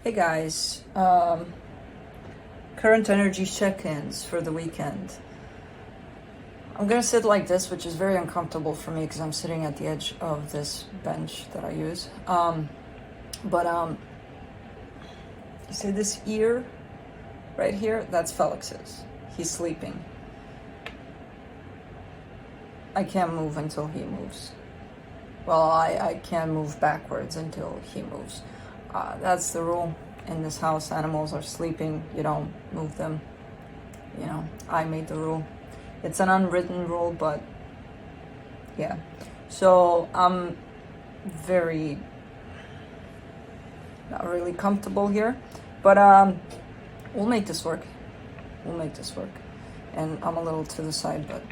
Hey guys, current energy check-ins for the weekend. I'm gonna sit like this, which is very uncomfortable for me because I'm sitting at the edge of this bench that I use. You see this ear right here? That's Felix's. He's sleeping. I can't move until he moves. Well, I can't move backwards until he moves. That's the rule in this house. Animals are sleeping, you don't move them. You know, I made the rule. It's an unwritten rule, but yeah. So I'm very not really comfortable here, but we'll make this work. We'll make this work. And I'm a little to the side, but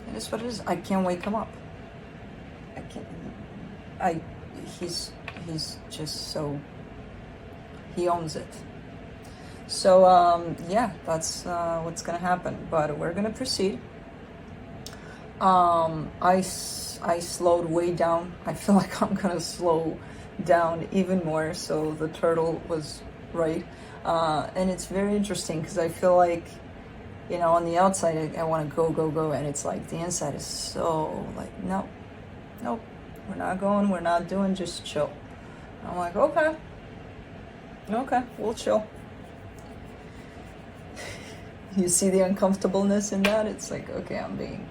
it is what it is. I can't wake him up. I can't. He's just so, he owns it. So yeah, that's what's gonna happen, but we're gonna proceed. I slowed way down. I feel like I'm gonna slow down even more, so the turtle was right. And it's very interesting because I feel like, you know, on the outside I want to go, and it's like the inside is so like, nope, we're not going, we're not doing, just chill. I'm like, okay, we'll chill. You see the uncomfortableness in that? It's like, okay, I'm being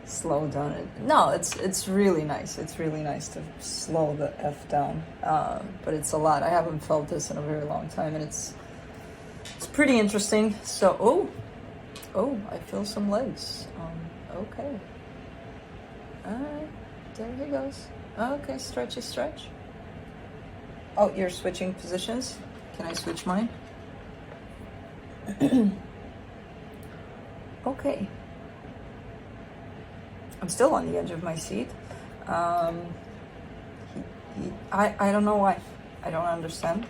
slowed down. No, it's really nice. It's really nice to slow the F down. But it's a lot. I haven't felt this in a very long time, and it's pretty interesting. So, oh, I feel some legs. Okay. All right, there he goes. Okay, stretchy stretch. Oh, you're switching positions? Can I switch mine? Okay. I'm still on the edge of my seat. I don't know why. I don't understand.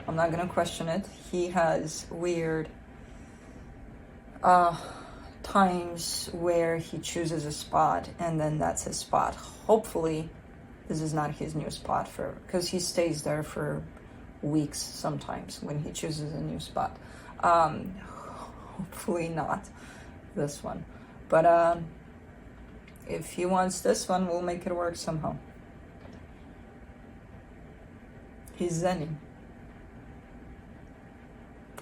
I'm not gonna question it. He has weird times where he chooses a spot and then that's his spot. Hopefully this is not his new spot, because he stays there for weeks sometimes when he chooses a new spot. Hopefully not this one, but if he wants this one, we'll make it work somehow. He's zenning.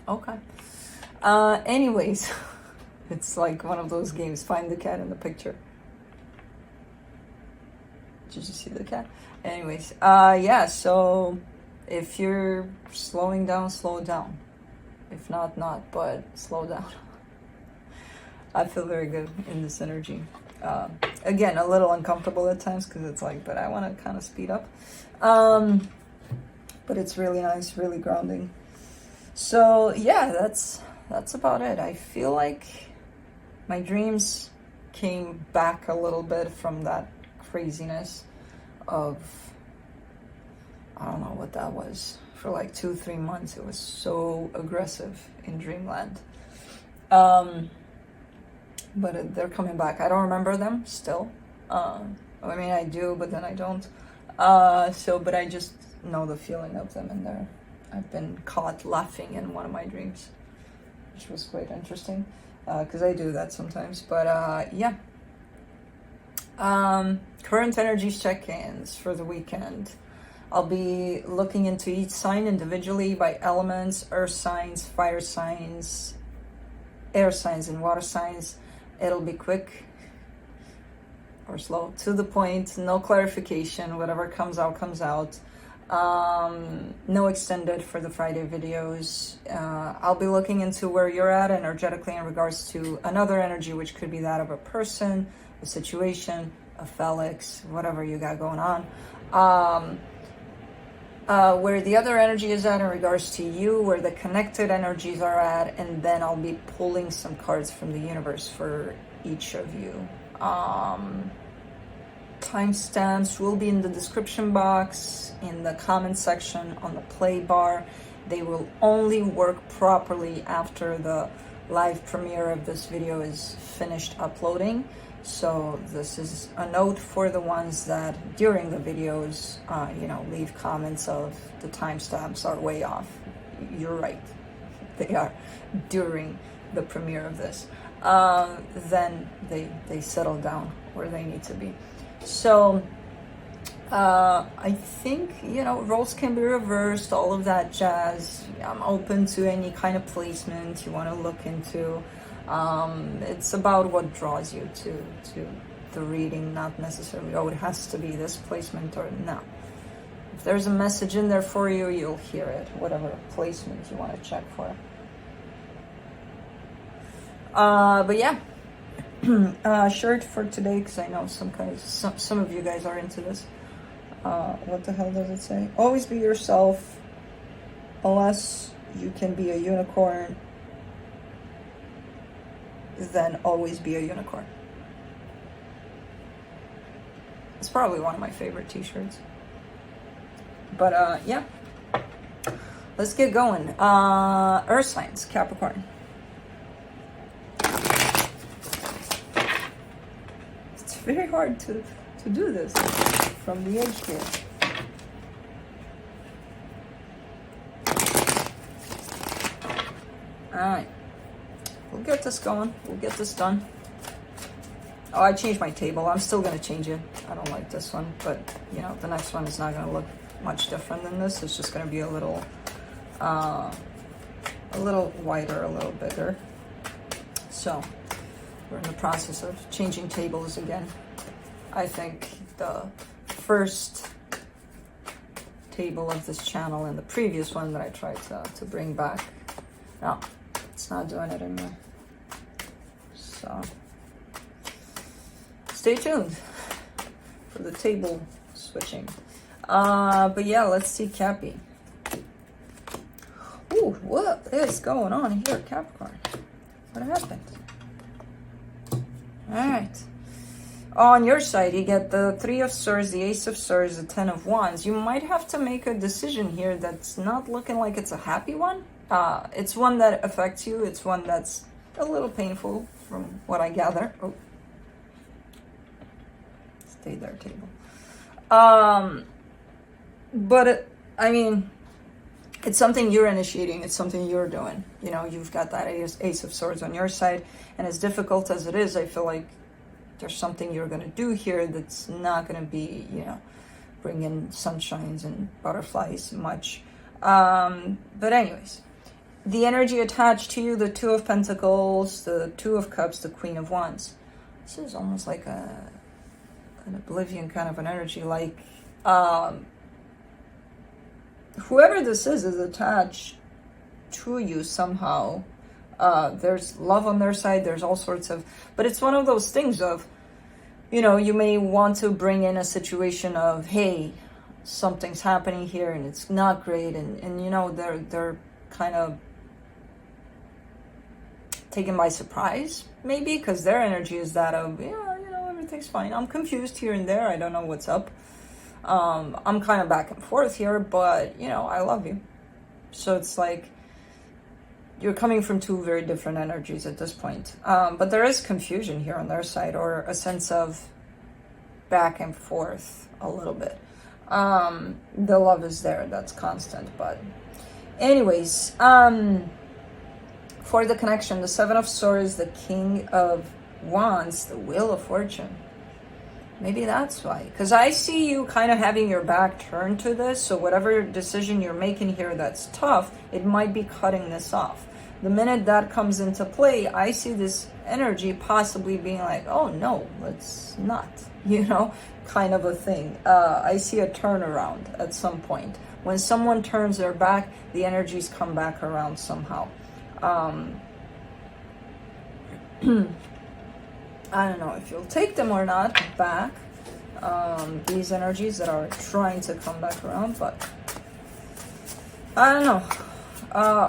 Okay. Anyways, it's like one of those games, find the cat in the picture. Did you see the cat? Anyways, yeah, so if you're slowing down, slow down. If not, but slow down. I feel very good in this energy. Again, a little uncomfortable at times because it's like, but I want to kind of speed up. But it's really nice, really grounding. So yeah, that's about it. I feel like my dreams came back a little bit from that craziness of, I don't know what that was, for like 2-3 months. It was so aggressive in dreamland. But they're coming back. I don't remember them still. I mean, I do, but then I don't. But I just know the feeling of them in there. I've been caught laughing in one of my dreams, which was quite interesting, because I do that sometimes. But yeah. Current energy check-ins for the weekend. I'll be looking into each sign individually by elements: earth signs, fire signs, air signs, and water signs. It'll be quick or slow, to the point, no clarification. Whatever comes out, comes out. No extended for the Friday videos. I'll be looking into where you're at energetically in regards to another energy, which could be that of a person, a situation, a Felix, whatever you got going on. Where the other energy is at in regards to you, where the connected energies are at, and then I'll be pulling some cards from the universe for each of you. Timestamps will be in the description box, in the comment section, on the play bar. They will only work properly after the live premiere of this video is finished uploading. So this is a note for the ones that during the videos, you know, leave comments of the timestamps are way off. You're right, they are during the premiere of this. Then they settle down where they need to be. So I think, you know, roles can be reversed, all of that jazz. I'm open to any kind of placement you want to look into. It's about what draws you to the reading, not necessarily, oh, it has to be this placement or no. If there's a message in there for you, you'll hear it, whatever placement you want to check for. But yeah, shirt for today, because I know some of you guys are into this. What the hell does it say? Always be yourself, unless you can be a unicorn, then always be a unicorn. It's probably one of my favorite t-shirts. But yeah, let's get going. Earth signs, Capricorn. It's very hard to do this from the edge here. Alright. We'll get this going. We'll get this done. Oh, I changed my table. I'm still going to change it. I don't like this one, but, you know, the next one is not going to look much different than this. It's just going to be a little wider, a little bigger. So, we're in the process of changing tables again. I think the first table of this channel and the previous one that I tried to bring back, no, it's not doing it anymore. So stay tuned for the table switching. But yeah, let's see Cappy. Ooh, what is going on here, Capricorn? What happened? All right. On your side, you get the Three of Swords, the Ace of Swords, the Ten of Wands. You might have to make a decision here that's not looking like it's a happy one. It's one that affects you. It's one that's a little painful from what I gather. Oh. Stay there, table. But I mean, it's something you're initiating. It's something you're doing. You know, you've got that Ace of Swords on your side. And as difficult as it is, I feel like there's something you're going to do here that's not going to be, you know, bring in sunshines and butterflies much. But anyways, the energy attached to you, the Two of Pentacles, the Two of Cups, the Queen of Wands. This is almost like an oblivion kind of an energy, like whoever this is attached to you somehow. There's love on their side, there's all sorts of, but it's one of those things of, you know, you may want to bring in a situation of, hey, something's happening here and it's not great, and you know, they're kind of taken by surprise, maybe, because their energy is that of, yeah, you know, everything's fine. I'm confused here and there, I don't know what's up. I'm kind of back and forth here, but, you know, I love you. So it's like, you're coming from two very different energies at this point. But there is confusion here on their side, or a sense of back and forth a little bit. The love is there, that's constant. But anyways, for the connection, the Seven of Swords, the King of Wands, the Wheel of Fortune. Maybe that's why. Because I see you kind of having your back turned to this. So whatever decision you're making here that's tough, it might be cutting this off. The minute that comes into play, I see this energy possibly being like, oh no, let's not, you know, kind of a thing. I see a turnaround at some point. When someone turns their back, the energies come back around somehow. I don't know if you'll take them or not back, these energies that are trying to come back around, but I don't know.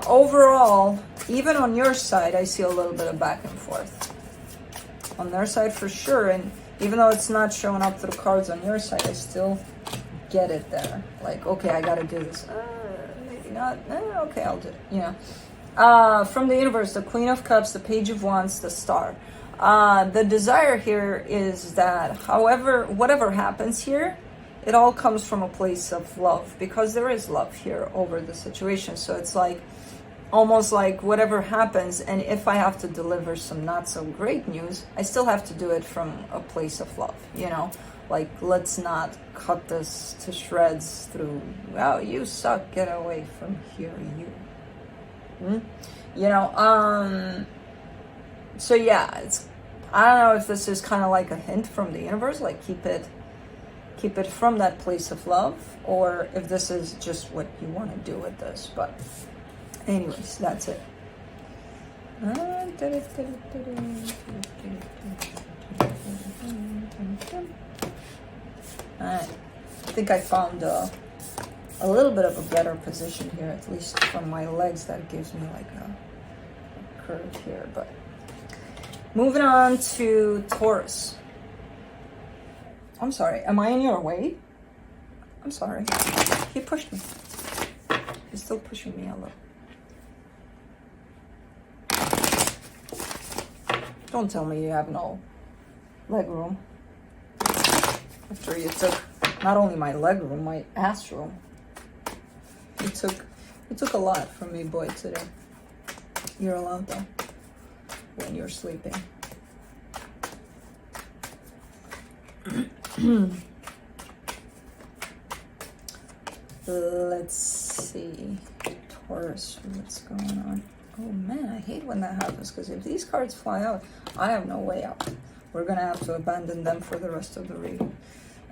Overall, even on your side, I see a little bit of back and forth. On their side for sure, and even though it's not showing up through cards on your side, I still get it there. Like, okay, I gotta do this. Maybe not. Okay, I'll do it, you know. From the universe, the Queen of Cups, the Page of Wands, the Star. The desire here is that whatever happens here, it all comes from a place of love, because there is love here over the situation. So it's like, almost like whatever happens, and if I have to deliver some not so great news, I still have to do it from a place of love, you know? Like, let's not cut this to shreds through, wow, you suck, get away from here, you. You know, so yeah, I don't know if this is kind of like a hint from the universe, like keep it from that place of love, or if this is just what you want to do with this. But anyways, that's it. Alright, I think I found a little bit of a better position here, at least from my legs. That gives me like a curve here. But moving on to Taurus. I'm sorry, am I in your way? I'm sorry. He pushed me. He's still pushing me a little. Don't tell me you have no leg room. After you took not only my leg room, my ass room. You took a lot from me, boy, today. You're allowed though, when you're sleeping. Let's see, Taurus, what's going on? Oh man, I hate when that happens, because if these cards fly out, I have no way out. We're gonna have to abandon them for the rest of the reading.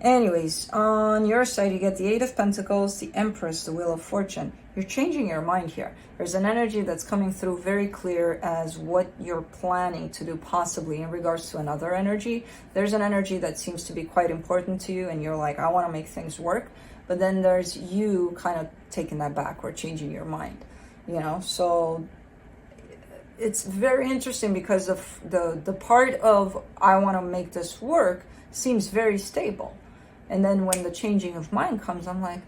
Anyways, on your side, you get the Eight of Pentacles, the Empress, the Wheel of Fortune. You're changing your mind here. There's an energy that's coming through very clear as what you're planning to do, possibly in regards to another energy. There's an energy that seems to be quite important to you, and you're like, I want to make things work. But then there's you kind of taking that back or changing your mind, you know? So it's very interesting, because of the part of I want to make this work seems very stable. And then when the changing of mind comes, I'm like,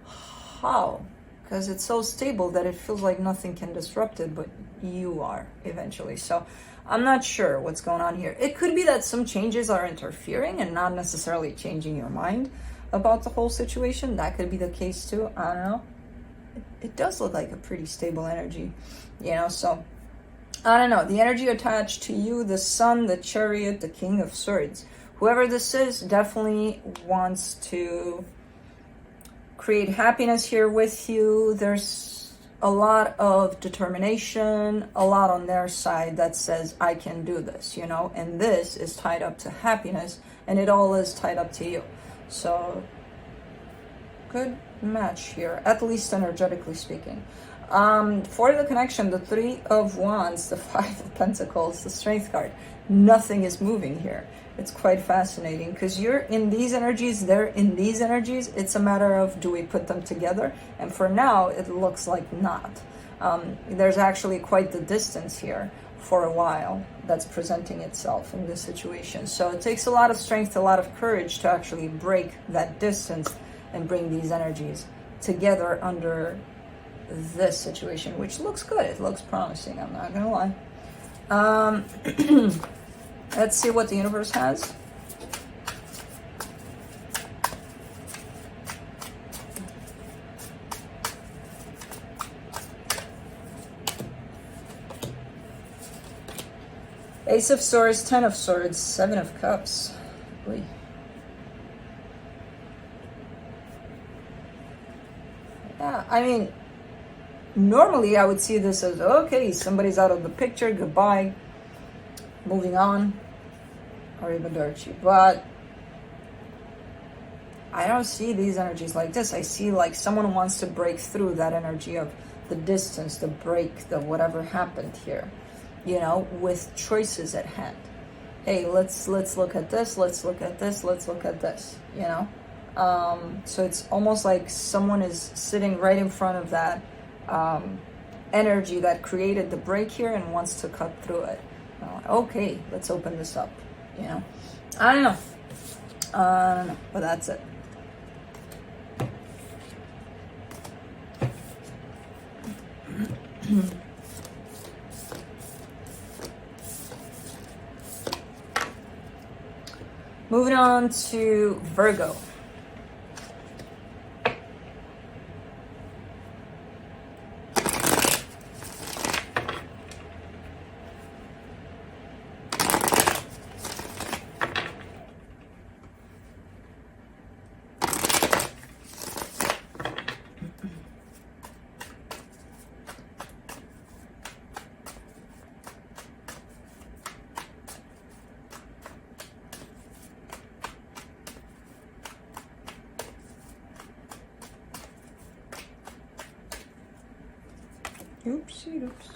how? Because it's so stable that it feels like nothing can disrupt it, but you are eventually. So I'm not sure what's going on here. It could be that some changes are interfering and not necessarily changing your mind about the whole situation. That could be the case too. I don't know. It does look like a pretty stable energy, you know? So I don't know. The energy attached to you, the Sun, the Chariot, the King of Swords. Whoever this is definitely wants to create happiness here with you. There's a lot of determination, a lot on their side that says, I can do this, you know? And this is tied up to happiness, and it all is tied up to you. So, good match here, at least energetically speaking. For the connection, the Three of Wands, the Five of Pentacles, the Strength card. Nothing is moving here. It's quite fascinating, because you're in these energies, they're in these energies. It's a matter of, do we put them together? And for now, it looks like not. There's actually quite the distance here for a while that's presenting itself in this situation. So it takes a lot of strength, a lot of courage to actually break that distance and bring these energies together under this situation, which looks good. It looks promising, I'm not gonna lie. Let's see what the universe has. Ace of Swords, Ten of Swords, Seven of Cups. Oy. Yeah, I mean, normally I would see this as, okay, somebody's out of the picture, goodbye, moving on, arrivederci. But I don't see these energies like this. I see like someone wants to break through that energy of the distance, the break, the whatever happened here, you know, with choices at hand. Hey, let's look at this, let's look at this, let's look at this, you know? So it's almost like someone is sitting right in front of that energy that created the break here and wants to cut through it. Okay, let's open this up, you know? I don't know, but that's it. Moving on to Virgo. Oopsie oops.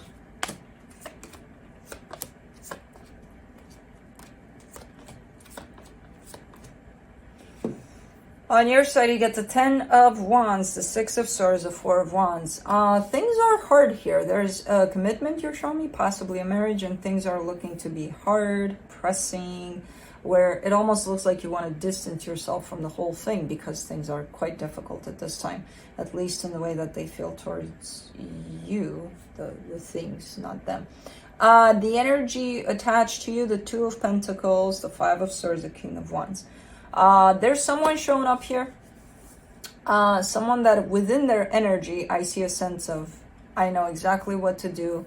On your side, you get the 10 of Wands, the 6 of Swords, the 4 of Wands. Things are hard here. There's a commitment you're showing me, possibly a marriage, and things are looking to be hard, pressing, where it almost looks like you want to distance yourself from the whole thing because things are quite difficult at this time, at least in the way that they feel towards you, the things, not them. The energy attached to you, the 2 of Pentacles, the 5 of Swords, the King of Wands. There's someone showing up here, someone that within their energy, I see a sense of, I know exactly what to do.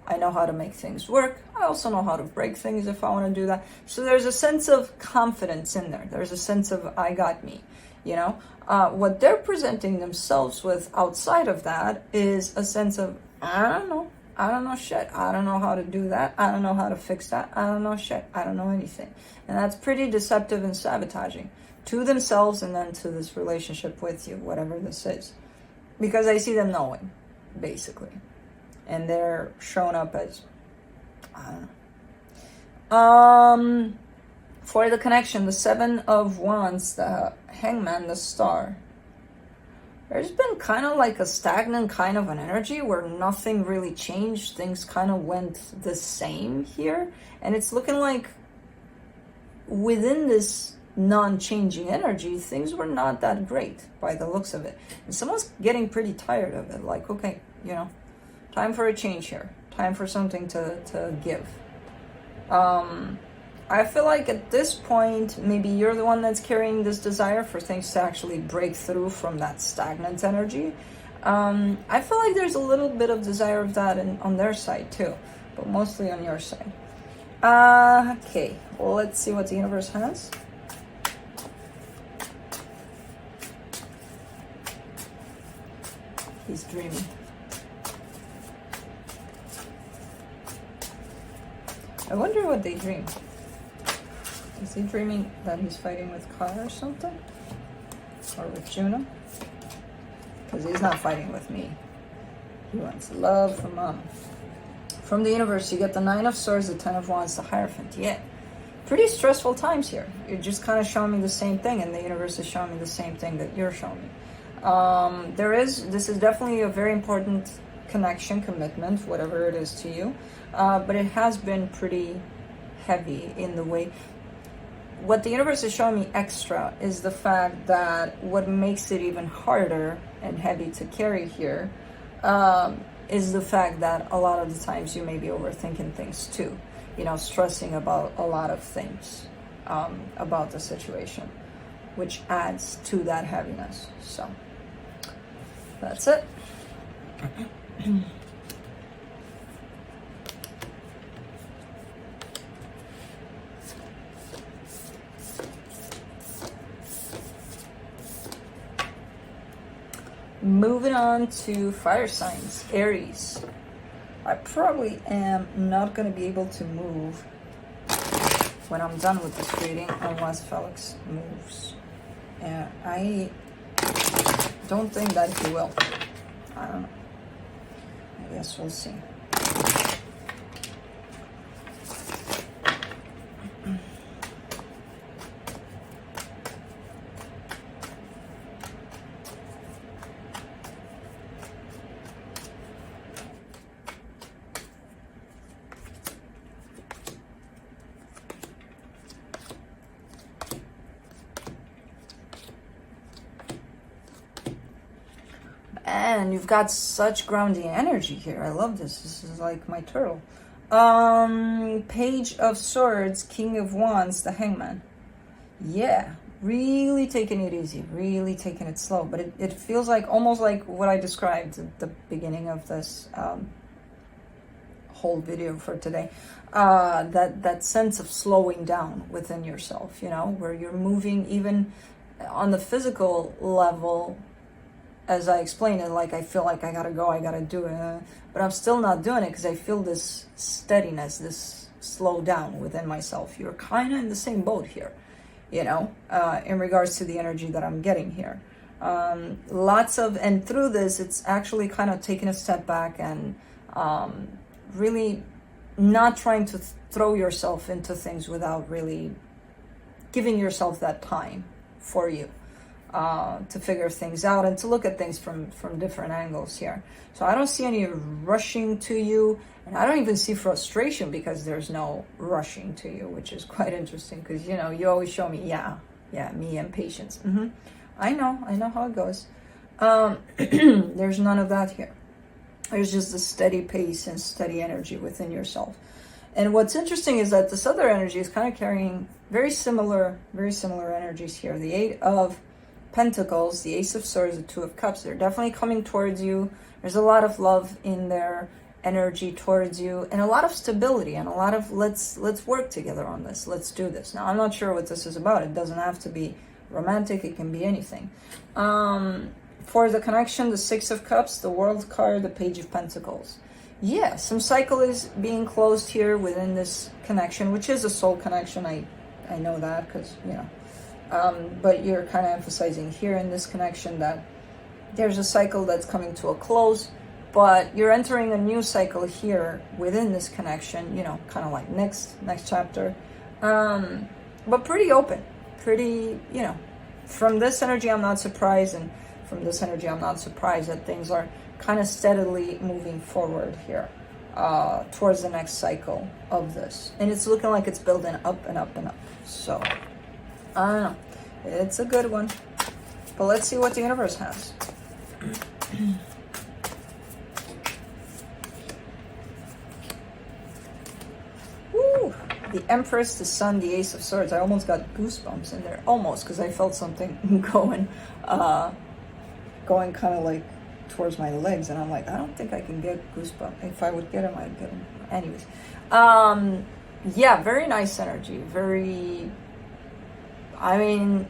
I know how to make things work. I also know how to break things if I want to do that. So there's a sense of confidence in there. There's a sense of, I got me, you know. What they're presenting themselves with outside of that is a sense of, I don't know. I don't know shit. I don't know how to do that. I don't know how to fix that. I don't know shit. I don't know anything. And that's pretty deceptive and sabotaging to themselves and then to this relationship with you, whatever this is. Because I see them knowing, basically. And they're showing up as, I don't know. For the connection, the 7 of Wands, the Hangman, the Star. There's been kind of like a stagnant kind of an energy where nothing really changed. Things kind of went the same here. And it's looking like within this non-changing energy, things were not that great by the looks of it. And someone's getting pretty tired of it. Like, okay, you know, time for a change here. Time for something to give. I feel like at this point, maybe you're the one that's carrying this desire for things to actually break through from that stagnant energy. I feel like there's a little bit of desire of that on their side too, but mostly on your side. Okay, well, let's see what the universe has. He's dreaming. I wonder what they dream. Is he dreaming that he's fighting with Kai or something? Or with Juno? Because he's not fighting with me. He wants love from Mom. From the universe, you get the 9 of Swords, the 10 of Wands, the Hierophant. Yeah. Pretty stressful times here. You're just kind of showing me the same thing, and the universe is showing me the same thing that you're showing me. This is definitely a very important connection, commitment, whatever it is to you. But it has been pretty heavy in the way. What the universe is showing me extra is the fact that what makes it even harder and heavy to carry here is the fact that a lot of the times you may be overthinking things too. You know, stressing about a lot of things about the situation, which adds to that heaviness. So, that's it. Moving on to fire signs, Aries. I probably am not going to be able to move when I'm done with this reading unless Felix moves. And I don't think that he will. I don't know. I guess we'll see. And you've got such grounding energy here. I love this. This is like my turtle. Page of Swords, King of Wands, the Hangman. Yeah, really taking it easy, really taking it slow. But it feels like almost like what I described at the beginning of this whole video for today. That sense of slowing down within yourself, you know, where you're moving even on the physical level. As I explained it, like I feel like I gotta go, I gotta do it, but I'm still not doing it because I feel this steadiness, this slow down within myself. You're kind of in the same boat here, you know, in regards to the energy that I'm getting here. Lots of, and through this, it's actually kind of taking a step back and really not trying to throw yourself into things without really giving yourself that time for you. To figure things out and to look at things from different angles here. So I don't see any rushing to you, and I don't even see frustration because there's no rushing to you, which is quite interesting because, you know, you always show me, me and patience. I know how it goes. There's none of that here. There's just a steady pace and steady energy within yourself. And what's interesting is that this other energy is kind of carrying very similar energies here. The Eight of Pentacles, the Ace of Swords, the Two of Cups, they're definitely coming towards you. There's a lot of love in their energy towards you, and a lot of stability, and a lot of let's work together on this. Let's do this. Now, I'm not sure what this is about. It doesn't have to be romantic. It can be anything. For the connection, the Six of Cups, the World card, the Page of Pentacles. Yeah, some cycle is being closed here within this connection, which is a soul connection. I know that because, you know. But you're kind of emphasizing here in this connection that there's a cycle that's coming to a close, but you're entering a new cycle here within this connection, you know, kind of like next chapter. But pretty open, pretty, you know, from this energy, I'm not surprised. And from this energy, I'm not surprised that things are kind of steadily moving forward here towards the next cycle of this. And it's looking like it's building up and up and up. So I don't know. It's a good one. But let's see what the universe has. Woo! The Empress, the Sun, the Ace of Swords. I almost got goosebumps in there. Almost, because I felt something going kind of like towards my legs. And I'm like, I don't think I can get goosebumps. If I would get them, I'd get them. Anyways. Yeah, very nice energy. Very... I mean,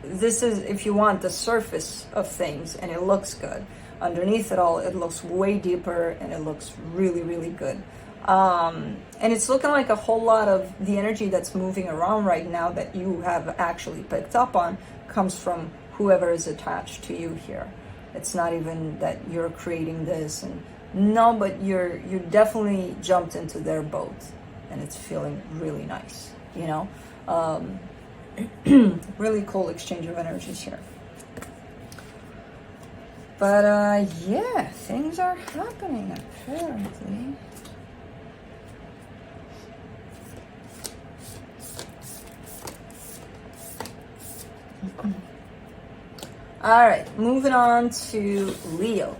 this is, if you want, the surface of things, and it looks good. Underneath it all, it looks way deeper, and it looks really, really good. And it's looking like a whole lot of the energy that's moving around right now that you have actually picked up on comes from whoever is attached to you here. It's not even that you're creating this, and no, but you definitely jumped into their boat, and it's feeling really nice, you know. Really cool exchange of energies here. But yeah, things are happening apparently. All right, moving on to Leo.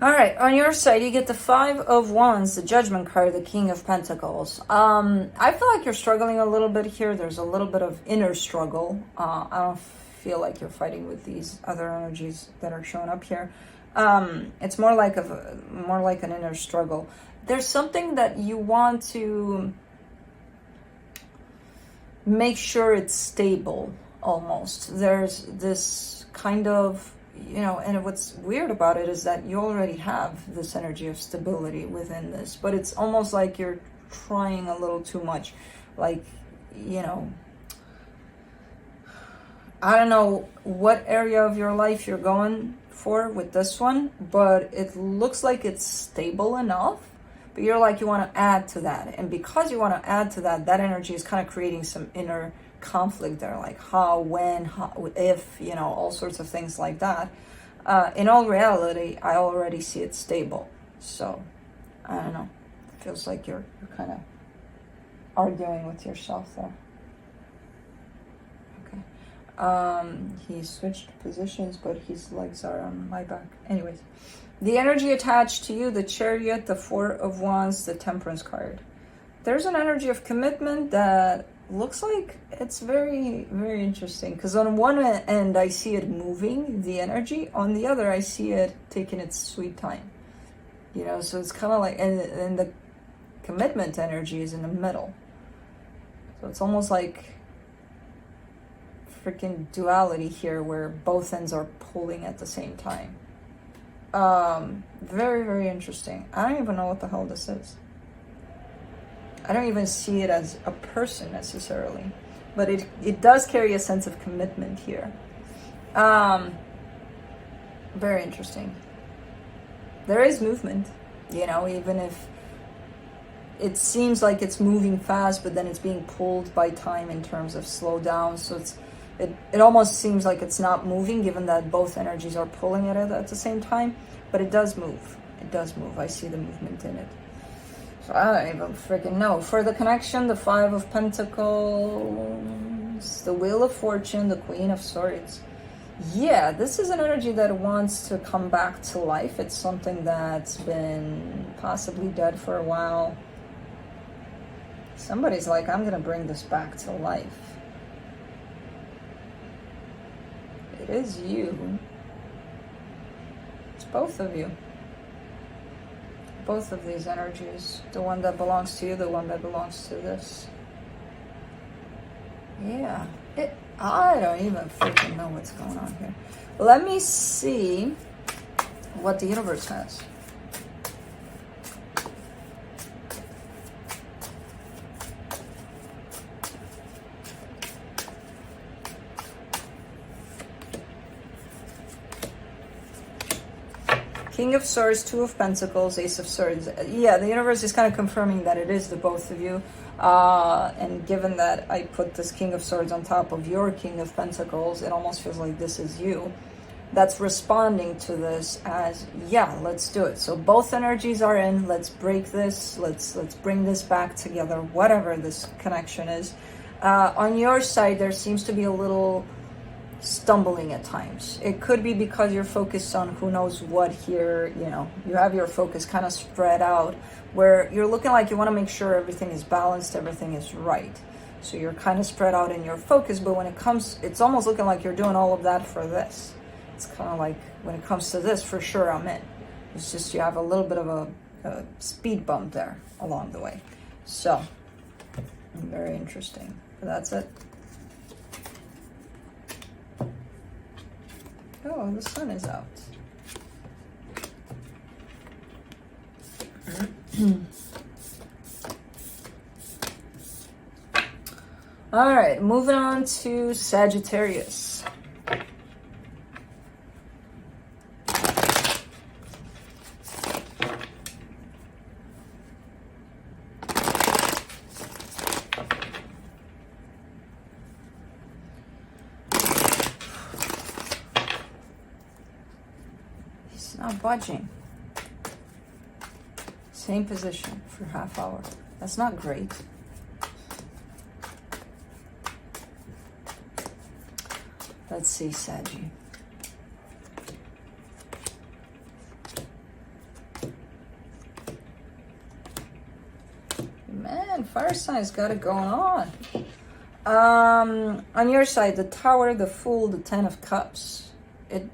All right, on your side, you get the Five of Wands, the Judgment card, the King of Pentacles. I feel like you're struggling a little bit here. There's a little bit of inner struggle. I don't feel like you're fighting with these other energies that are showing up here. It's more like an inner struggle. There's something that you want to make sure it's stable, almost. There's this kind of, you know, and what's weird about it is that you already have this energy of stability within this, but it's almost like you're trying a little too much. Like, you know, I don't know what area of your life you're going for with this one, but it looks like it's stable enough. But you're like, you want to add to that. And because you want to add to that, that energy is kind of creating some inner conflict there, like how, when, how, if, you know, all sorts of things like that. In all reality, I already see it stable. So, I don't know. It feels like you're kind of arguing with yourself there. He switched positions, but his legs are on my back. Anyways, the energy attached to you, the Chariot, the Four of Wands, the Temperance card. There's an energy of commitment that looks like it's very, very interesting. Because on one end, I see it moving, the energy. On the other, I see it taking its sweet time. You know, so it's kind of like, and the commitment energy is in the middle. So it's almost like freaking duality here where both ends are pulling at the same time. Very, very interesting. I don't even know what the hell this is. I don't even see it as a person necessarily, but it does carry a sense of commitment here. Very interesting. There is movement, you know, even if it seems like it's moving fast, but then it's being pulled by time in terms of slow down. So it almost seems like it's not moving, given that both energies are pulling at it at the same time. But it does move. It does move. I see the movement in it. So I don't even freaking know. For the connection, the Five of Pentacles, the Wheel of Fortune, the Queen of Swords. Yeah, this is an energy that wants to come back to life. It's something that's been possibly dead for a while. Somebody's like, I'm going to bring this back to life. It is you. It's both of you. Both of these energies. The one that belongs to you, the one that belongs to this. Yeah. I don't even freaking know what's going on here. Let me see what the universe has. King of Swords, Two of Pentacles, Ace of Swords. Yeah, the universe is kind of confirming that it is the both of you. And given that I put this King of Swords on top of your King of Pentacles, it almost feels like this is you. That's responding to this as, yeah, let's do it. So both energies are in. Let's break this. Let's bring this back together, whatever this connection is. On your side, there seems to be a little stumbling at times. It could be because you're focused on who knows what here, you know, you have your focus kind of spread out where you're looking like you want to make sure everything is balanced, everything is right. So you're kind of spread out in your focus, but when it comes, it's almost looking like you're doing all of that for this. It's kind of like when it comes to this, for sure I'm in. It's just you have a little bit of a speed bump there along the way. So, very interesting. But that's it. Oh, the sun is out. All right, moving on to Sagittarius. Not budging. Same position for half hour. That's not great. Let's see, Saggy. Man, fire signs got it going on. On your side, the Tower, the Fool, the Ten of Cups.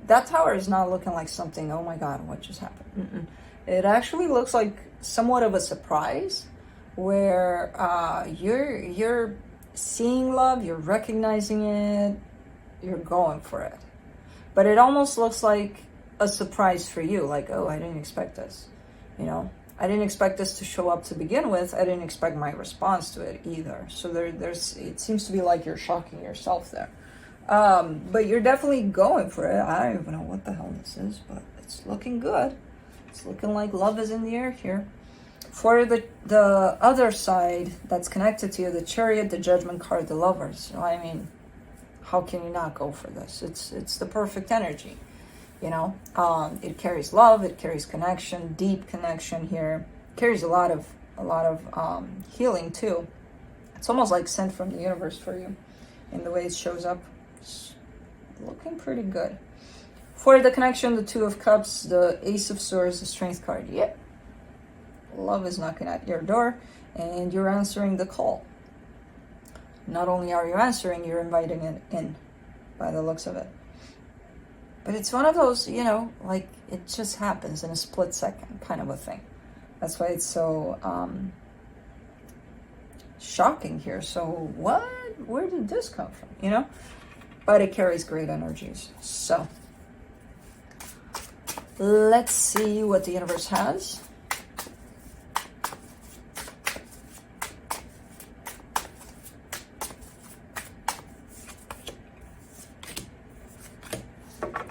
That tower is not looking like something, oh my god, what just happened? It actually looks like somewhat of a surprise where you're seeing love, you're recognizing it, you're going for it. But it almost looks like a surprise for you, like, oh, I didn't expect this. You know, I didn't expect this to show up to begin with. I didn't expect my response to it either. So it seems to be like you're shocking yourself there. But you're definitely going for it. I don't even know what the hell this is, but it's looking good. It's looking like love is in the air here. For the other side that's connected to you, the Chariot, the Judgment card, the Lovers. I mean, how can you not go for this? It's the perfect energy, you know. It carries love, it carries connection, deep connection here. It carries a lot of healing too. It's almost like sent from the universe for you in the way it shows up. It's looking pretty good. For the connection, the Two of Cups, the Ace of Swords, the Strength card. Yep. Love is knocking at your door and you're answering the call. Not only are you answering, you're inviting it in by the looks of it. But it's one of those, you know, like it just happens in a split second kind of a thing. That's why it's so shocking here. So what? Where did this come from? You know? But it carries great energies. So let's see what the universe has.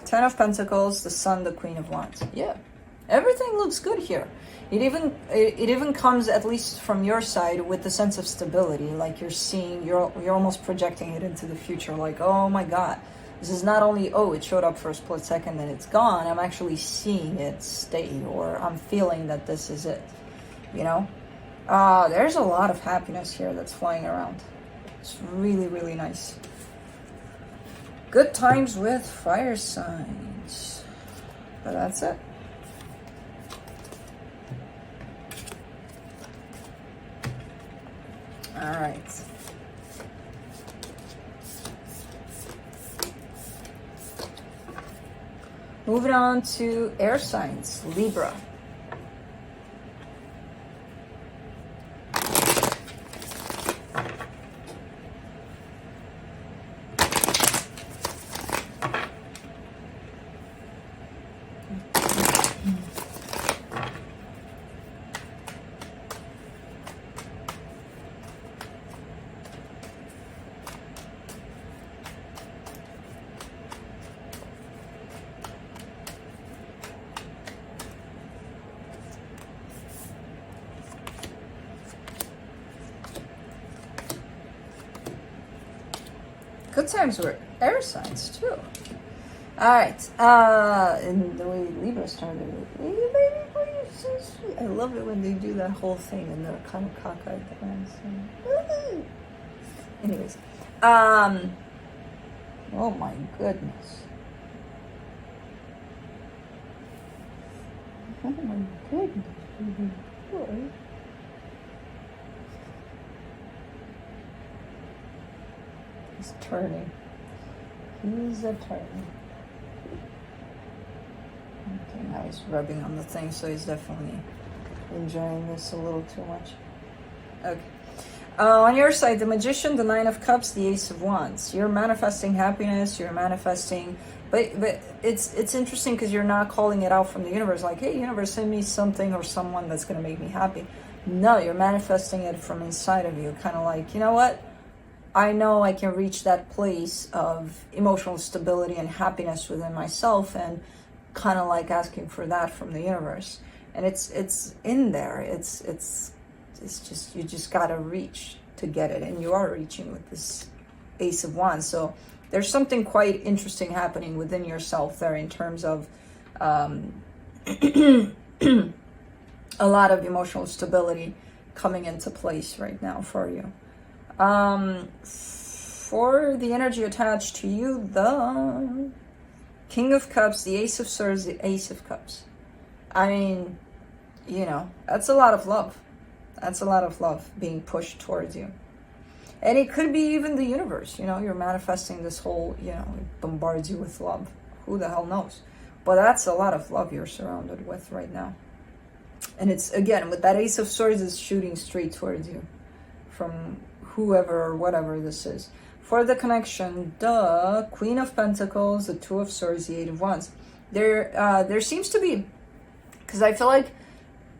Ten of Pentacles, the Sun, the Queen of Wands. Yeah, everything looks good here. It even comes, at least from your side, with the sense of stability. Like you're seeing, you're almost projecting it into the future. Like, oh my God, this is not only, oh, it showed up for a split second and it's gone. I'm actually seeing it stay, or I'm feeling that this is it. You know, there's a lot of happiness here that's flying around. It's really, really nice. Good times with fire signs. But that's it. All right. Moving on to air signs, Libra. Good times with air signs too. All right. And the way Libra started, baby, you're so sweet. I love it when they do that whole thing and they're kind of cockeyed at the end. So. Anyways, oh my goodness. Oh my goodness. Boy. He's turning. He's a turning. Okay, now he's rubbing on the thing, so he's definitely enjoying this a little too much. Okay. On your side, the Magician, the Nine of Cups, the Ace of Wands. You're manifesting happiness. You're manifesting, but it's interesting because you're not calling it out from the universe. Like, hey, universe, send me something or someone that's gonna make me happy. No, you're manifesting it from inside of you. Kind of like, you know what? I know I can reach that place of emotional stability and happiness within myself, and kind of like asking for that from the universe. And it's in there. It's just, you just gotta reach to get it, and you are reaching with this Ace of Wands. So there's something quite interesting happening within yourself there in terms of a lot of emotional stability coming into place right now for you. For the energy attached to you, the King of Cups, the Ace of Swords, the Ace of Cups. I mean, you know, that's a lot of love. That's a lot of love being pushed towards you. And it could be even the universe, you know, you're manifesting this whole, you know, it bombards you with love. Who the hell knows? But that's a lot of love you're surrounded with right now. And it's, again, with that Ace of Swords, it's shooting straight towards you from whoever or whatever this is. For the connection, the Queen of Pentacles, the Two of Swords, the Eight of Wands. There seems to be, because I feel like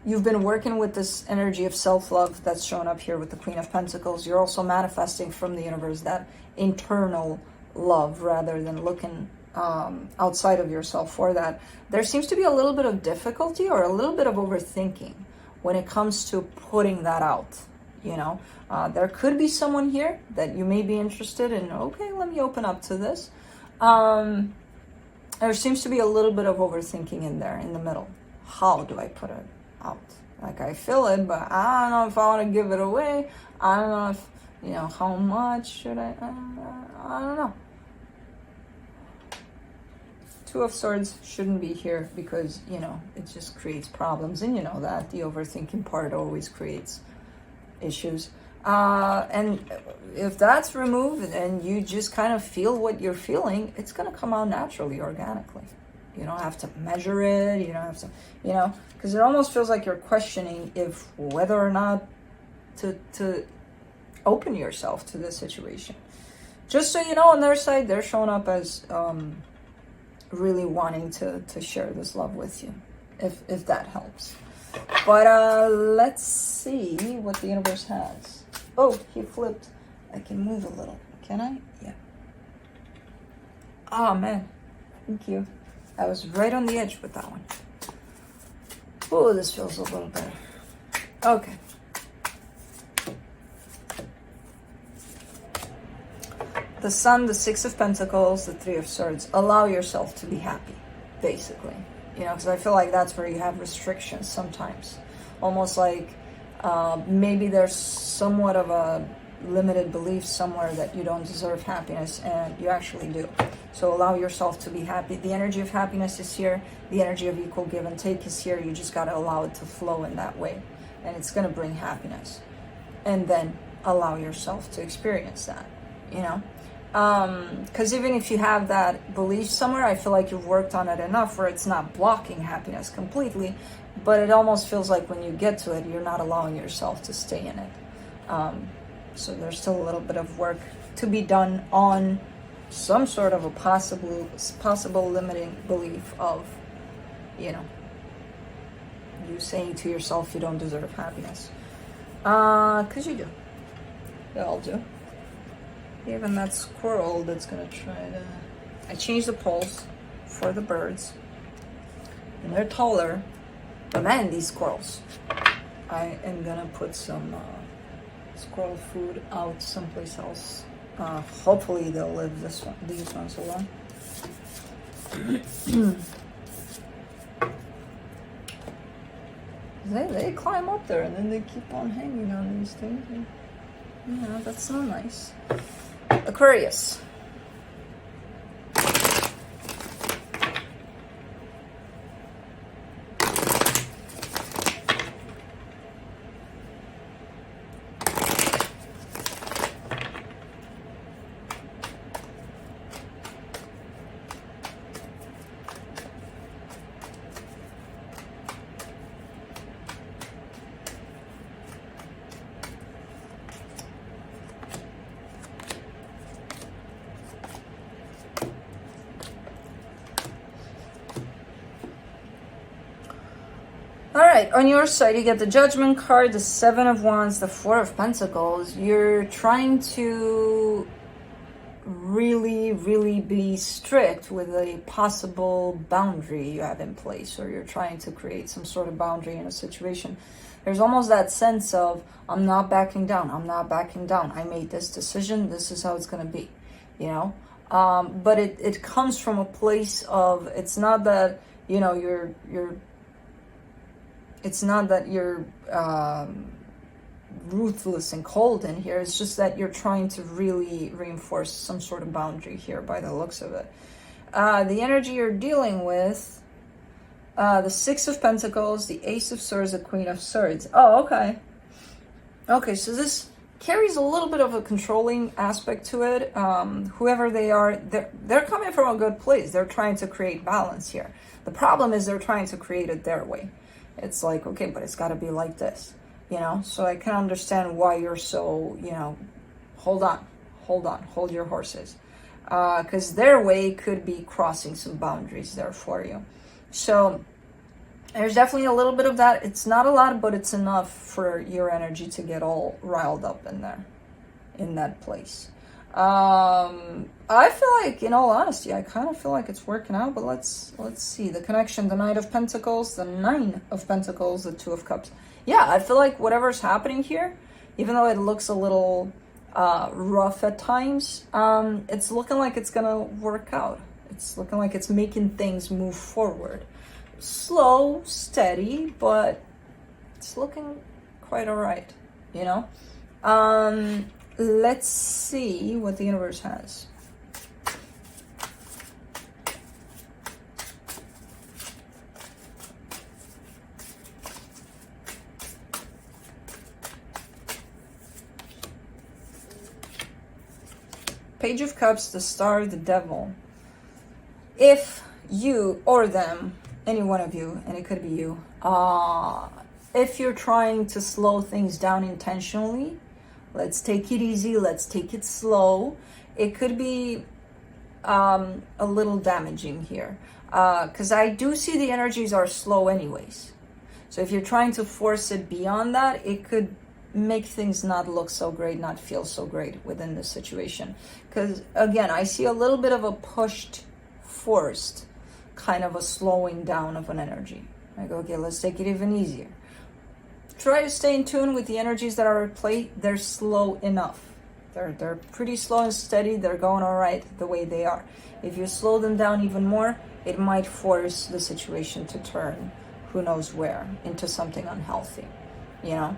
you've been working with this energy of self-love that's shown up here with the Queen of Pentacles. You're also manifesting from the universe that internal love rather than looking outside of yourself for that. There seems to be a little bit of difficulty or a little bit of overthinking when it comes to putting that out, you know. There could be someone here that you may be interested in. Okay, let me open up to this. There seems to be a little bit of overthinking in there in the middle. How do I put it out? Like, I feel it, but I don't know if I want to give it away. I don't know if, you know, how much should I don't know. Two of Swords shouldn't be here because, you know, it just creates problems. And you know that the overthinking part always creates issues. And if that's removed and you just kind of feel what you're feeling, it's going to come out naturally, organically. You don't have to measure it. You don't have to, you know, because it almost feels like you're questioning if whether or not to open yourself to this situation. Just so you know, on their side, they're showing up as really wanting to share this love with you, if that helps. But let's see what the universe has. Oh, he flipped. I can move a little. Can I? Yeah. Oh, man. Thank you. I was right on the edge with that one. Oh, this feels a little better. Okay. The Sun, the Six of Pentacles, the Three of Swords. Allow yourself to be happy, basically. You know, because I feel like that's where you have restrictions sometimes. Almost like maybe there's somewhat of a limited belief somewhere that you don't deserve happiness, and you actually do. So allow yourself to be happy. The energy of happiness is here. The energy of equal give and take is here. You just got to allow it to flow in that way. And it's going to bring happiness. And then allow yourself to experience that, you know? Because even if you have that belief somewhere, I feel like you've worked on it enough where it's not blocking happiness completely, but it almost feels like when you get to it, you're not allowing yourself to stay in it. So there's still a little bit of work to be done on some sort of a possible limiting belief of, you know, you saying to yourself you don't deserve happiness. Because you do. They all do. Even that squirrel that's gonna try to... I changed the poles for the birds. And they're taller. But man, these squirrels. I am gonna put some squirrel food out someplace else. Hopefully they'll live these ones alone. They climb up there and then they keep on hanging on these things. And, yeah, that's so nice. Aquarius. Alright, on your side you get the Judgment card, the Seven of Wands, the Four of Pentacles. You're trying to really be strict with a possible boundary you have in place, or you're trying to create some sort of boundary in a situation. There's almost that sense of, I'm not backing down, I'm not backing down. I made this decision, this is how it's going to be, you know? But it comes from a place of, it's not that, you know, it's not that you're ruthless and cold in here. It's just that you're trying to really reinforce some sort of boundary here by the looks of it. The energy you're dealing with, the Six of Pentacles, the Ace of Swords, the Queen of Swords. Oh, okay. Okay, so this carries a little bit of a controlling aspect to it. Whoever they are, they're coming from a good place. They're trying to create balance here. The problem is they're trying to create it their way. It's like, okay, but it's got to be like this, you know? So I can understand why you're so, you know, hold your horses. Because their way could be crossing some boundaries there for you. So there's definitely a little bit of that. It's not a lot, but it's enough for your energy to get all riled up in there, in that place. I feel like, in all honesty, I kind of feel like it's working out, but let's see. The connection, the Knight of Pentacles, the Nine of Pentacles, the Two of Cups. Yeah, I feel like whatever's happening here, even though it looks a little rough at times, it's looking like it's gonna work out. It's looking like it's making things move forward. Slow, steady, but it's looking quite all right, you know? Let's see what the universe has. Page of Cups, the Star, the Devil. If you or them, any one of you, and it could be you, if you're trying to slow things down intentionally, let's take it easy, let's take it slow, it could be a little damaging here. Because I do see the energies are slow anyways. So if you're trying to force it beyond that, it could make things not look so great, not feel so great within this situation. Because again, I see a little bit of a pushed, forced, kind of a slowing down of an energy. I go, okay, let's take it even easier. Try to stay in tune with the energies that are at play. They're slow enough. They're pretty slow and steady. They're going all right the way they are. If you slow them down even more, it might force the situation to turn, who knows where, into something unhealthy, you know?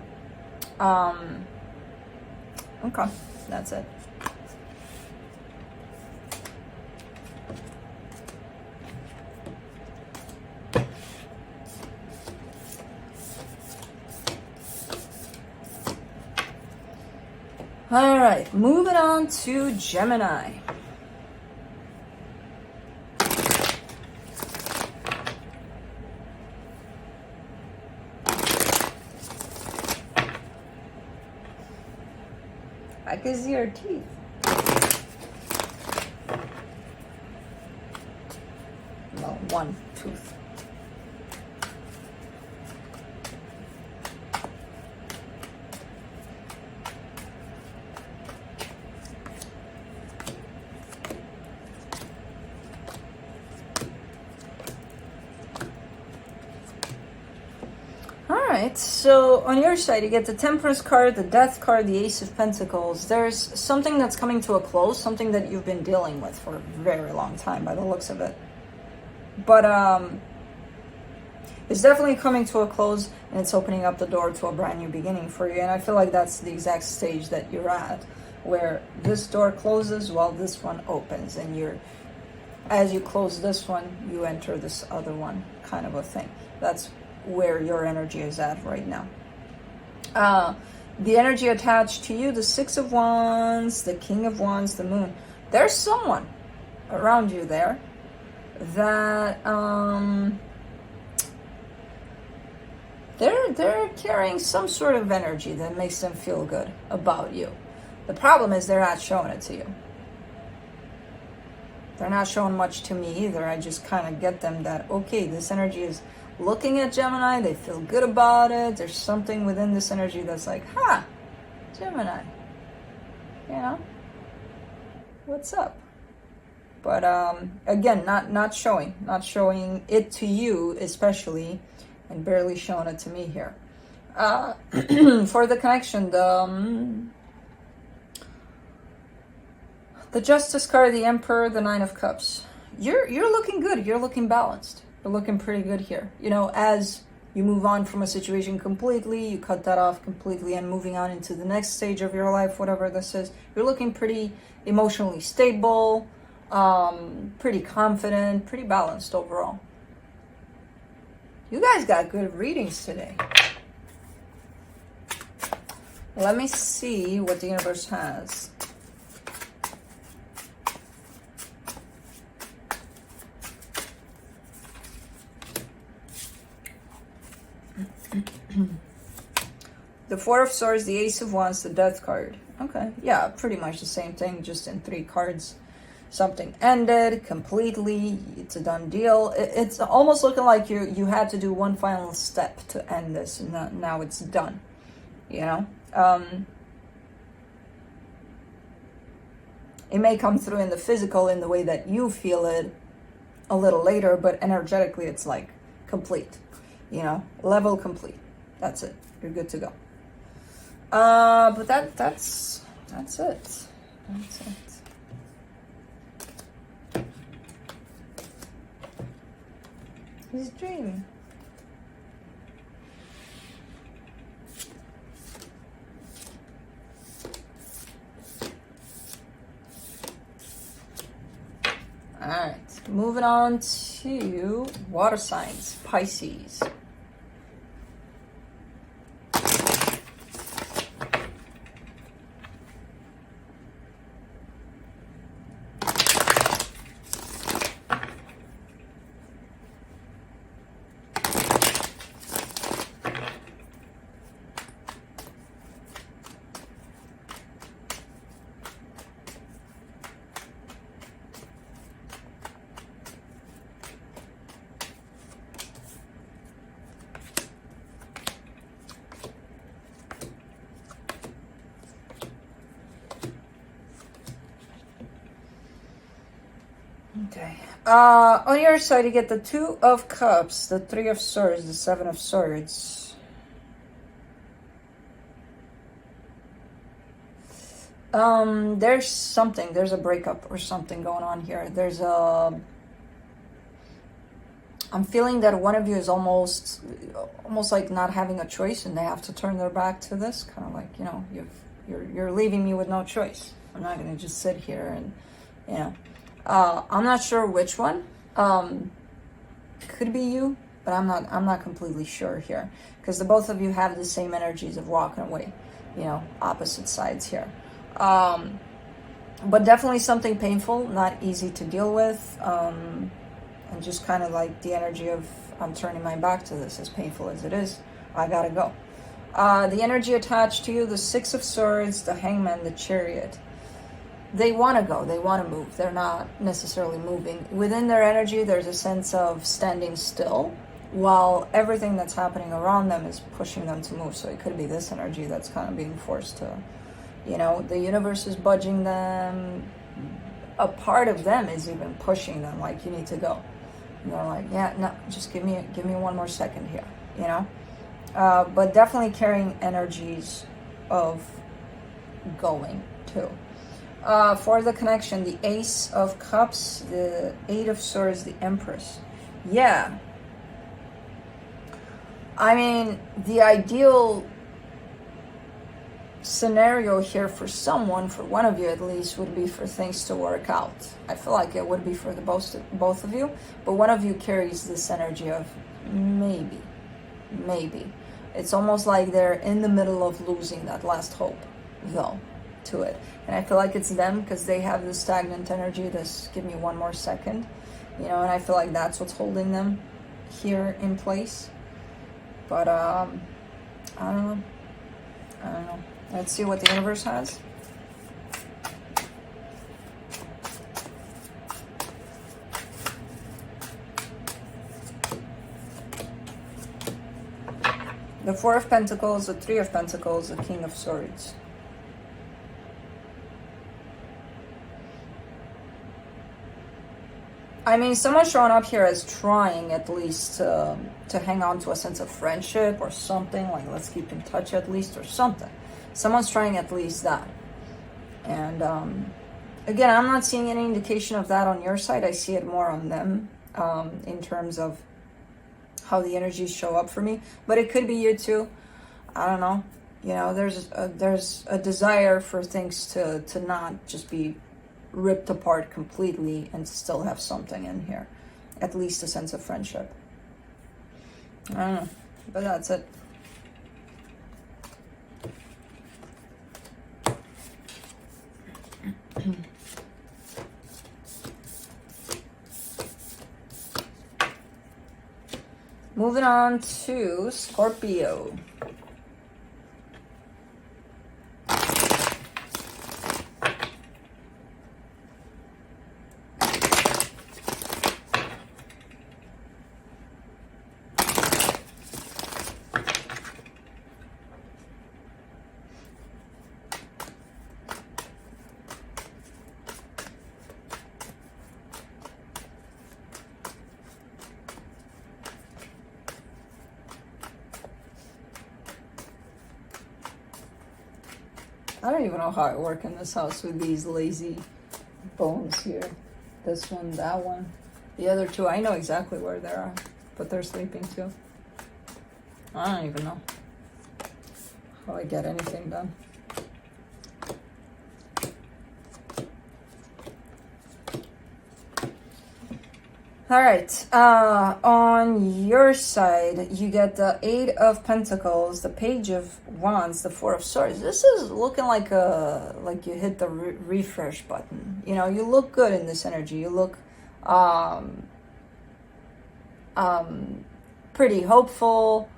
Okay, that's it. All right, moving on to Gemini. I can see your teeth. Well, one tooth. Alright, so on your side, you get the Temperance card, the Death card, the Ace of Pentacles. There's something that's coming to a close, something that you've been dealing with for a very long time by the looks of it. But it's definitely coming to a close, and it's opening up the door to a brand new beginning for you. And I feel like that's the exact stage that you're at, where this door closes while this one opens, and as you close this one, you enter this other one, kind of a thing. That's where your energy is at right now. The energy attached to you, the Six of Wands, the King of Wands, the Moon. There's someone around you there that they're carrying some sort of energy that makes them feel good about you. The problem is they're not showing it to you. They're not showing much to me either. I just kind of get them that, okay, this energy is looking at Gemini, they feel good about it. There's something within this energy that's like, ha, Gemini, you know, what's up? But again, not showing it to you especially, and barely showing it to me here. For the connection, the Justice card, the Emperor, the Nine of Cups. You're looking good. You're looking balanced. You're looking pretty good here. You know, as you move on from a situation completely, you cut that off completely, and moving on into the next stage of your life, whatever this is, you're looking pretty emotionally stable, pretty confident, pretty balanced overall. You guys got good readings today. Let me see what the universe has. The Four of Swords, the Ace of Wands, the Death card. Okay, yeah, pretty much the same thing, just in 3 cards. Something ended completely. It's a done deal. It's almost looking like you had to do one final step to end this, and now it's done. You know? It may come through in the physical in the way that you feel it a little later, but energetically it's like complete, you know, level complete. That's it. You're good to go. But that's it. That's it. He's dreaming. All right, moving on to water signs, Pisces. Okay. On your side, you get the Two of Cups, the Three of Swords, the Seven of Swords. There's something. There's a breakup or something going on here. There's a... I'm feeling that one of you is almost like not having a choice, and they have to turn their back to this. Kind of like, you know, you're leaving me with no choice. I'm not going to just sit here and, you know. I'm not sure which one. Could be you, but I'm not completely sure here, because the both of you have the same energies of walking away, you know, opposite sides here. But definitely something painful, not easy to deal with, and just kind of like the energy of I'm turning my back to this, as painful as it is. I gotta go. The energy attached to you, the Six of Swords, the Hangman, the Chariot. They want to go, they want to move. They're not necessarily moving. Within their energy, there's a sense of standing still, while everything that's happening around them is pushing them to move. So it could be this energy that's kind of being forced to, you know, the universe is budging them. A part of them is even pushing them, like, you need to go. And they're like, yeah, no, just give me one more second here, you know? But definitely carrying energies of going too. For the connection, the Ace of Cups, the Eight of Swords, the Empress. Yeah. I mean, the ideal scenario here for someone, for one of you at least, would be for things to work out. I feel like it would be for the both of you, but one of you carries this energy of maybe. It's almost like they're in the middle of losing that last hope, though, to it. And I feel like it's them, because they have this stagnant energy, this give me one more second, you know, and I feel like that's what's holding them here in place. But I don't know. Let's see what the universe has. The Four of Pentacles, the Three of Pentacles, the King of Swords. I mean, someone's showing up here as trying at least to hang on to a sense of friendship or something, like let's keep in touch at least, or something. Someone's trying at least that. And again, I'm not seeing any indication of that on your side. I see it more on them in terms of how the energies show up for me. But it could be you too. I don't know. You know, there's a desire for things to not just be ripped apart completely and still have something in here. At least a sense of friendship. I don't know. But that's it. Moving on to Scorpio. I don't even know how I work in this house with these lazy bones here. This one, that one. The other two, I know exactly where they are, but they're sleeping too. I don't even know how I get anything done. All right, on your side, you get the 8 of Pentacles, the Page of Wands, the 4 of Swords. This is looking like you hit the refresh button. You know, you look good in this energy. You look pretty hopeful.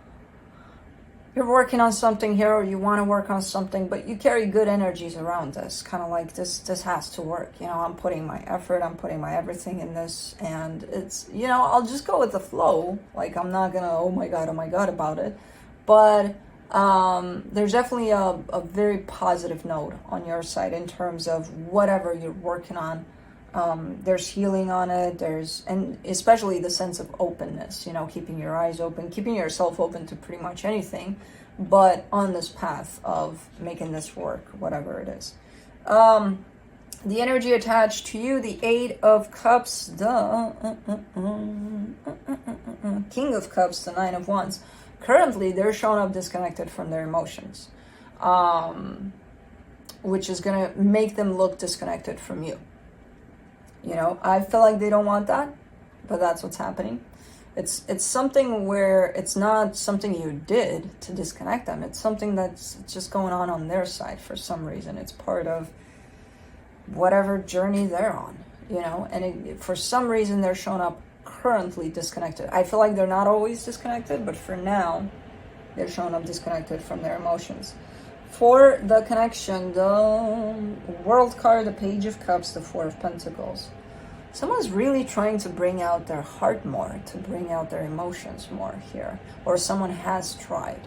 You're working on something here, or you want to work on something, but you carry good energies around this. Kind of like this has to work. You know, I'm putting my effort, I'm putting my everything in this, and it's, you know, I'll just go with the flow. Like, I'm not gonna, oh my God about it. But there's definitely a very positive note on your side in terms of whatever you're working on. There's healing on it, and especially the sense of openness, you know, keeping your eyes open, keeping yourself open to pretty much anything, but on this path of making this work, whatever it is. The energy attached to you, the 8 of Cups, the King of Cups, the 9 of Wands. Currently, they're showing up disconnected from their emotions, which is going to make them look disconnected from you. You know, I feel like they don't want that, but that's what's happening. It's something where it's not something you did to disconnect them. It's something that's just going on their side for some reason. It's part of whatever journey they're on, you know, and for some reason they're showing up currently disconnected. I feel like they're not always disconnected, but for now, they're showing up disconnected from their emotions. For the connection, the World card, the Page of Cups, the 4 of Pentacles. Someone's really trying to bring out their heart more, to bring out their emotions more here. Or someone has tried,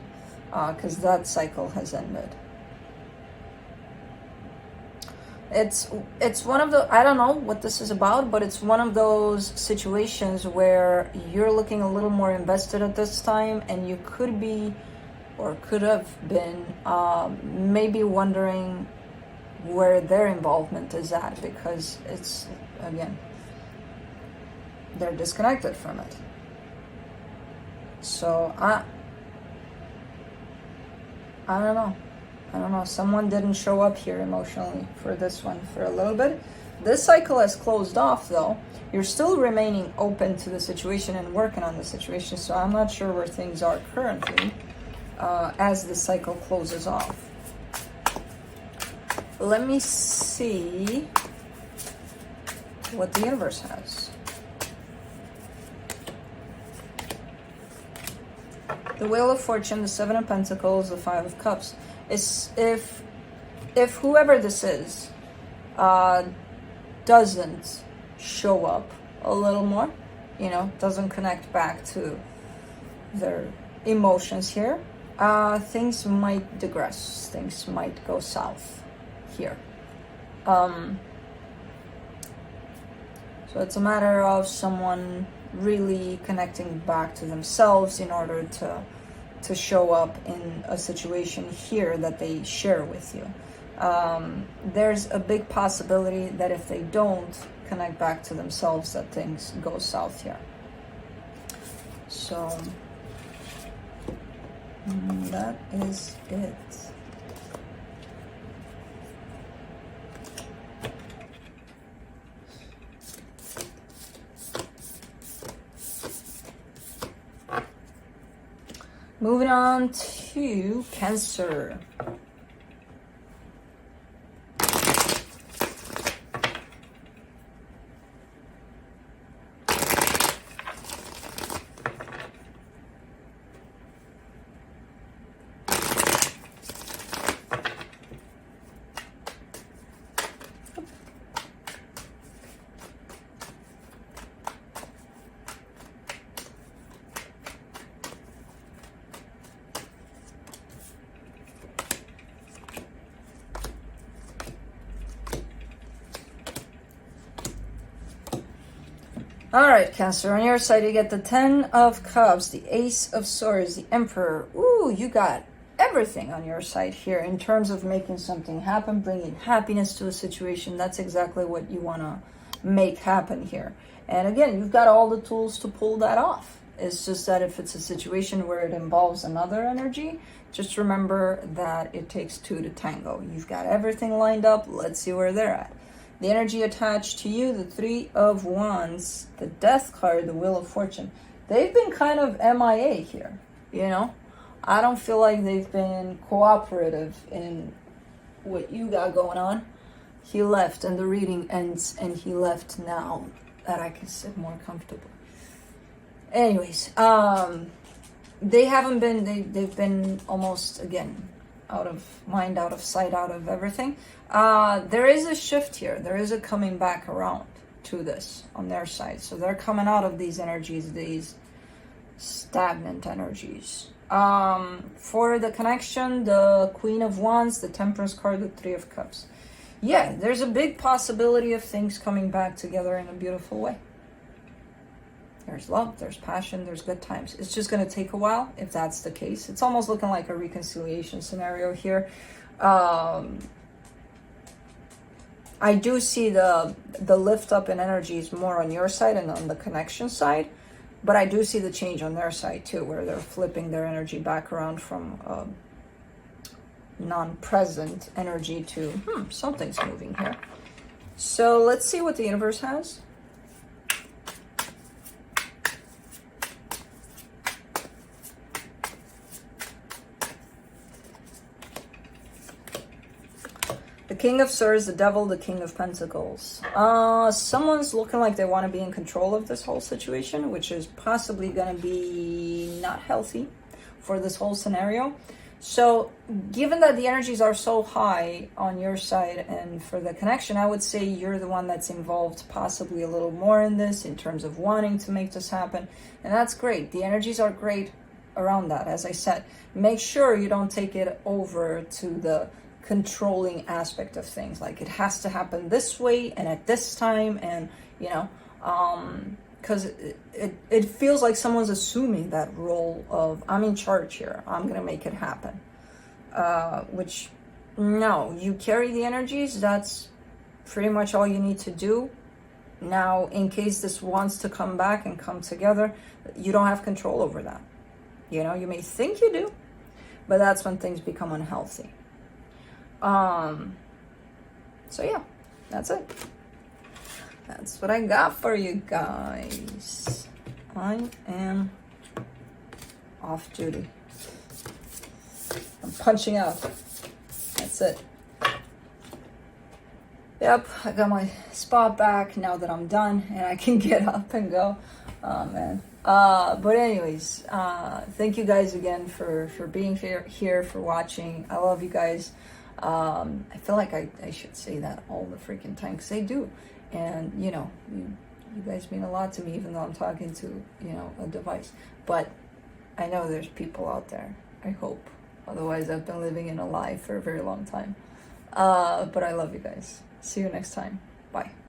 because that cycle has ended. It's one of the, I don't know what this is about, but it's one of those situations where you're looking a little more invested at this time, and you could be, or could have been, maybe wondering where their involvement is at, because it's, again, they're disconnected from it. So I don't know. Someone didn't show up here emotionally for this one for a little bit. This cycle has closed off, though. You're still remaining open to the situation and working on the situation, so I'm not sure where things are currently as the cycle closes off. Let me see what the universe has. The Wheel of Fortune, the 7 of Pentacles, the 5 of Cups. Is if whoever this is doesn't show up a little more, you know, doesn't connect back to their emotions here, things might digress, things might go south here. So it's a matter of someone really connecting back to themselves in order to show up in a situation here that they share with you. There's a big possibility that if they don't connect back to themselves, that things go south here. So that is it. Moving on to Cancer. All right, Cancer, on your side, you get the 10 of Cups, the Ace of Swords, the Emperor. Ooh, you got everything on your side here in terms of making something happen, bringing happiness to a situation. That's exactly what you want to make happen here. And again, you've got all the tools to pull that off. It's just that if it's a situation where it involves another energy, just remember that it takes two to tango. You've got everything lined up. Let's see where they're at. The energy attached to you, the Three of Wands, the Death card, the Wheel of Fortune. They've been kind of MIA here, you know? I don't feel like they've been cooperative in what you got going on. He left and the reading ends, and he left now that I can sit more comfortable. Anyways, they haven't been, they've been almost, again, out of mind, out of sight, out of everything. There is a shift here. There is a coming back around to this on their side. So they're coming out of these energies, these stagnant energies. For the connection, the Queen of Wands, the Temperance card, the Three of Cups. Yeah, there's a big possibility of things coming back together in a beautiful way. There's love, there's passion, there's good times. It's just going to take a while if that's the case. It's almost looking like a reconciliation scenario here. I do see the lift up in energies more on your side and on the connection side. But I do see the change on their side too, where they're flipping their energy back around from non-present energy to something's moving here. So let's see what the universe has. The King of Swords, the Devil, the King of Pentacles. Someone's looking like they want to be in control of this whole situation, which is possibly going to be not healthy for this whole scenario. So given that the energies are so high on your side and for the connection, I would say you're the one that's involved possibly a little more in this in terms of wanting to make this happen. And that's great. The energies are great around that. As I said, make sure you don't take it over to the controlling aspect of things, like it has to happen this way and at this time, and you know, because it feels like someone's assuming that role of I'm in charge here, I'm gonna make it happen, which no, you carry the energies. That's pretty much all you need to do. Now, in case this wants to come back and come together, you don't have control over that. You know, you may think you do, but that's when things become unhealthy. So yeah, that's it. That's what I got for you guys. I am off duty. I'm punching out. That's it. Yep, I got my spot back now that I'm done and I can get up and go. Oh man. But anyways, thank you guys again for being here, for watching. I love you guys. I feel like I should say that all the freaking time, because I do. And, you know, you guys mean a lot to me, even though I'm talking to, you know, a device. But I know there's people out there. I hope. Otherwise, I've been living in a lie for a very long time. But I love you guys. See you next time. Bye.